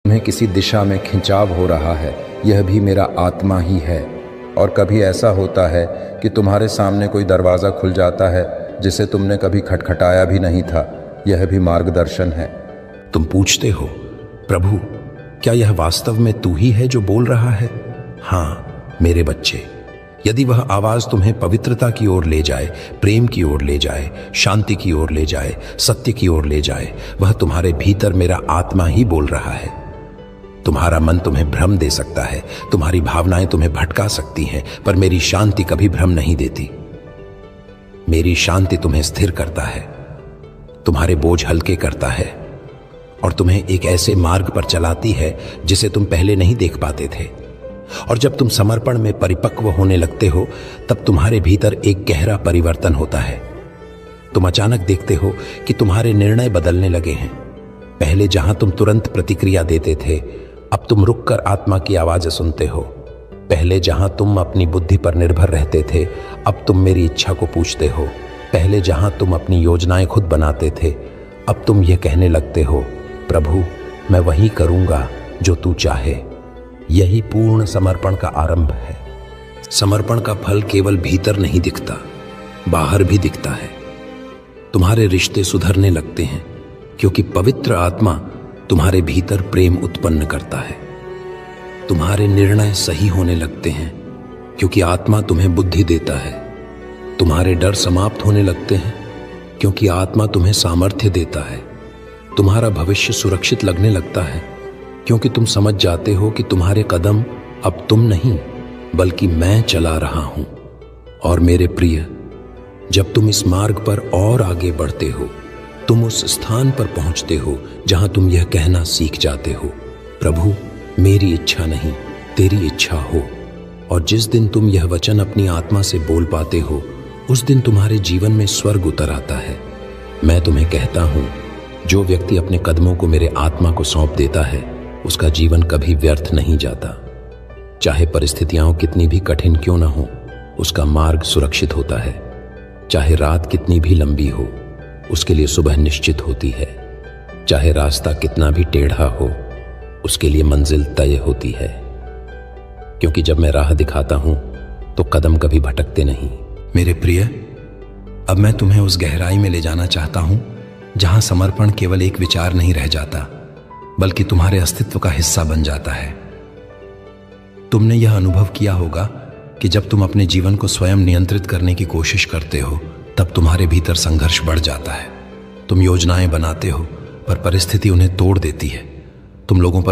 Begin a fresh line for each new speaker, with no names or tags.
तुम्हें किसी दिशा में खिंचाव हो रहा है, यह भी मेरा आत्मा ही है। और कभी ऐसा होता है कि तुम्हारे सामने कोई दरवाज़ा खुल जाता है जिसे तुमने कभी खटखटाया भी नहीं था, यह भी मार्गदर्शन है।
तुम पूछते हो, प्रभु क्या यह वास्तव में तू ही है जो बोल रहा है? हाँ मेरे बच्चे, यदि वह आवाज तुम्हें पवित्रता की ओर ले जाए, प्रेम की ओर ले जाए, शांति की ओर ले जाए, सत्य की ओर ले जाए, वह तुम्हारे भीतर मेरा आत्मा ही बोल रहा है। तुम्हारा मन तुम्हें भ्रम दे सकता है, तुम्हारी भावनाएं तुम्हें भटका सकती हैं, पर मेरी शांति कभी भ्रम नहीं देती। मेरी शांति तुम्हें स्थिर करता है, तुम्हारे बोझ हल्के करता है और तुम्हें एक ऐसे मार्ग पर चलाती है जिसे तुम पहले नहीं देख पाते थे। और जब तुम समर्पण में परिपक्व होने लगते हो, तब तुम्हारे भीतर एक गहरा परिवर्तन होता है। तुम अचानक देखते हो कि तुम्हारे निर्णय बदलने लगे हैं। पहले जहां तुम तुरंत प्रतिक्रिया देते थे, अब तुम रुककर आत्मा की आवाज़ सुनते हो। पहले जहां तुम अपनी बुद्धि पर निर्भर रहते थे, अब तुम मेरी इच्छा को पूछते हो। पहले जहां तुम अपनी योजनाएं खुद बनाते थे, अब तुम यह कहने लगते हो, प्रभु मैं वही करूंगा जो तू चाहे। यही पूर्ण समर्पण का आरंभ है। समर्पण का फल केवल भीतर नहीं दिखता, बाहर भी दिखता है। तुम्हारे रिश्ते सुधरने लगते हैं क्योंकि पवित्र आत्मा तुम्हारे भीतर प्रेम उत्पन्न करता है। तुम्हारे निर्णय सही होने लगते हैं क्योंकि आत्मा तुम्हें बुद्धि देता है। तुम्हारे डर समाप्त होने लगते हैं क्योंकि आत्मा तुम्हें सामर्थ्य देता है। तुम्हारा भविष्य सुरक्षित लगने लगता है क्योंकि तुम समझ जाते हो कि तुम्हारे कदम अब तुम नहीं बल्कि मैं चला रहा हूं। और मेरे प्रिय, जब तुम इस मार्ग पर और आगे बढ़ते हो, तुम उस स्थान पर पहुंचते हो जहां तुम यह कहना सीख जाते हो, प्रभु मेरी इच्छा नहीं तेरी इच्छा हो। और जिस दिन तुम यह वचन अपनी आत्मा से बोल पाते हो, उस दिन तुम्हारे जीवन में स्वर्ग उतर आता है। मैं तुम्हें कहता हूं, जो व्यक्ति अपने कदमों को मेरे आत्मा को सौंप देता है, उसका जीवन कभी व्यर्थ नहीं जाता। चाहे परिस्थितियां कितनी भी कठिन क्यों ना हो, उसका मार्ग सुरक्षित होता है। चाहे रात कितनी भी लंबी हो, उसके लिए सुबह निश्चित होती है। चाहे रास्ता कितना भी टेढ़ा हो, उसके लिए मंजिल तय होती है। क्योंकि जब मैं राह दिखाता हूं तो कदम कभी भटकते नहीं। मेरे प्रिय, अब मैं तुम्हें उस गहराई में ले जाना चाहता हूं जहां समर्पण केवल एक विचार नहीं रह जाता, बल्कि तुम्हारे अस्तित्व का हिस्सा बन जाता है। तुमने यह अनुभव किया होगा कि जब तुम अपने जीवन को स्वयं नियंत्रित करने की कोशिश करते हो, तब तुम्हारे भीतर संघर्ष बढ़ जाता है। तुम योजनाएं बनाते हो पर परिस्थिति उन्हें तोड़ देती है। तुम लोगों पर